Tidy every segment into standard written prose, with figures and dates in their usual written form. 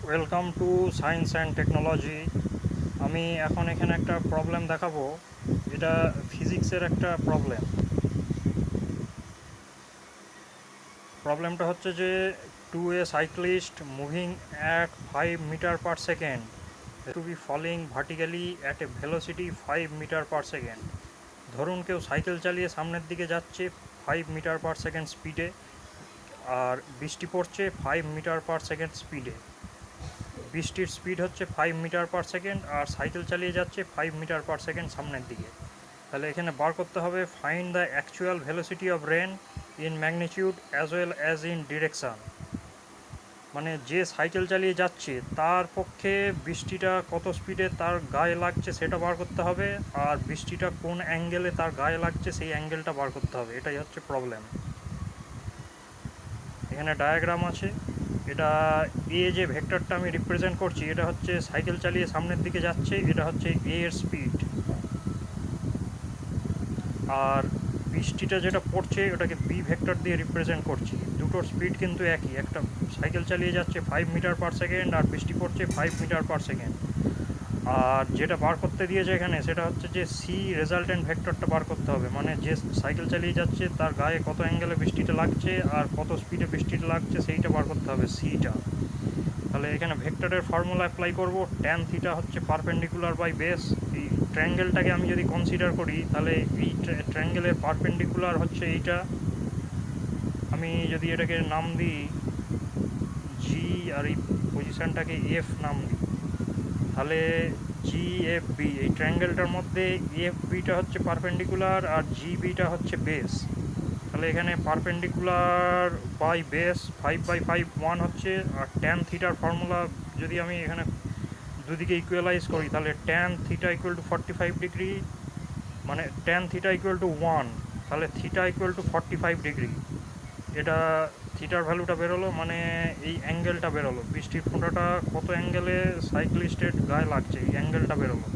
Welcome to science and technology. আমি এখন এখানে একটা প্রবলেম দেখাবো। এটা ফিজিক্সের একটা প্রবলেমটা হচ্ছে যে to a cyclist moving at 5 metre per second to be falling vertically at a velocity 5 metre per second. ধরুন কেউ সাইকেল চালিয়ে সামনের দিকে যাচ্ছে 5 মিটার পার সেকেন্ড স্পিডে, আর বৃষ্টি পড়ছে 5 মিটার পার সেকেন্ড স্পিডে। বৃষ্টির স্পিড হচ্ছে 5 মিটার পার সেকেন্ড আর সাইকেল চালিয়ে যাচ্ছে 5 মিটার পার সেকেন্ড সামনের দিকে। তাহলে এখানে বার করতে হবে find the actual velocity of rain in magnitude as well as in direction. মানে যে সাইকেল চালিয়ে যাচ্ছে তার পক্ষে বৃষ্টিটা কত স্পিডে তার গায়ে লাগছে সেটা বার করতে হবে, আর বৃষ্টিটা কোন অ্যাঙ্গেলে তার গায়ে লাগছে সেই অ্যাঙ্গেলটা বার করতে হবে। এটাই হচ্ছে প্রবলেম। এখানে ডায়াগ্রাম আছে। এটা যে ভেক্টরটা আমি রিপ্রেজেন্ট করছি এটা হচ্ছে সাইকেল চালিয়ে সামনের দিকে যাচ্ছে, এটা হচ্ছে এর স্পিড। আর বৃষ্টিটা যেটা পড়ছে ওটাকে বি ভেক্টর দিয়ে রিপ্রেজেন্ট করছি। দুটোর স্পিড কিন্তু একই, একটা সাইকেল চালিয়ে যাচ্ছে 5 মিটার পার সেকেন্ড আর বৃষ্টি পড়ছে 5 মিটার পার সেকেন্ড। আর যেটা বার করতে দিয়েছে এখানে সেটা হচ্ছে যে সি রেজাল্টেন্ট ভেক্টরটা বার করতে হবে, মানে যে সাইকেল চালিয়ে যাচ্ছে তার গায়ে কত অ্যাঙ্গেলে বৃষ্টিটা লাগছে আর কত স্পিডে বৃষ্টিটা লাগছে সেইটা বার করতে হবে, সিটা। তাহলে এখানে ভেক্টরের ফর্মুলা অ্যাপ্লাই করব। ট্যান থিটা হচ্ছে পারপেন্ডিকুলার বাই বেস। এই ট্রায়াঙ্গেলটাকে আমি যদি কনসিডার করি তাহলে এই ট্রায়াঙ্গেলের পারপেন্ডিকুলার হচ্ছে এইটা। আমি যদি এটাকে নাম দিই জি, আর এই পজিশানটাকে এফ নাম দিই, তাহলে জি এফ বি, এই ট্রায়াঙ্গেলটার মধ্যে এফ বিটা হচ্ছে পারপেন্ডিকুলার আর জি বিটা হচ্ছে বেস। তাহলে এখানে পারপেন্ডিকুলার বাই বেস 5/5 1 হচ্ছে। আর ট্যান থিটার ফর্মুলা যদি আমি এখানে দুদিকে ইকুয়ালাইজ করি তাহলে tan theta equal to 45 degree, মানে ট্যান থিটা ইকুয়াল টু 1, তাহলে থিটা ইকুয়াল টু 45 ডিগ্রি। এটা থিটার ভ্যালুটা বেরোলো, মানে এই অ্যাঙ্গেলটা বেরোলো, বৃষ্টির ফোঁটাটা কত অ্যাঙ্গেলে সাইক্লিস্টের গায়ে লাগছে এই অ্যাঙ্গেলটা বেরোলো।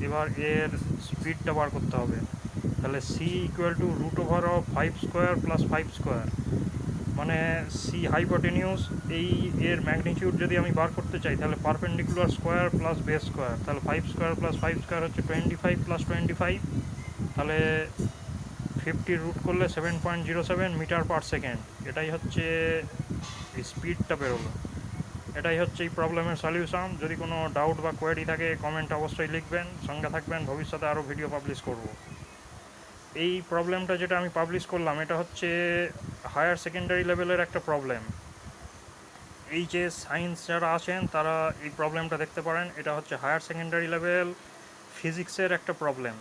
এবার এর স্পিডটা বার করতে হবে। তাহলে সি ইকুয়াল টু √5² + 5², মানে সি হাইপোটেনিউস। এই এর ম্যাগনিটিউড যদি আমি বার করতে চাই তাহলে perpendicular square plus base square, তাহলে 5² + 5² হচ্ছে 25 + 25, তাহলে 50 √ করলে 7.07 মিটার পার সেকেন্ড। এটাই হচ্ছে স্পিডটা বেরোলো। এটাই হচ্ছে এই প্রবলেমের সলিউশন। যদি কোনো ডাউট বা কোয়েরি থাকে কমেন্ট অবশ্যই লিখবেন, সঙ্গে থাকবেন, ভবিষ্যতে আরও ভিডিও পাবলিশ করব। এই প্রবলেমটা যেটা আমি পাবলিশ করলাম এটা হচ্ছে হায়ার সেকেন্ডারি লেভেলের একটা প্রবলেম। এই যে সায়েন্স যারা আছেন তারা এই প্রবলেমটা দেখতে পারেন। এটা হচ্ছে হায়ার সেকেন্ডারি লেভেল ফিজিক্সের একটা প্রবলেম।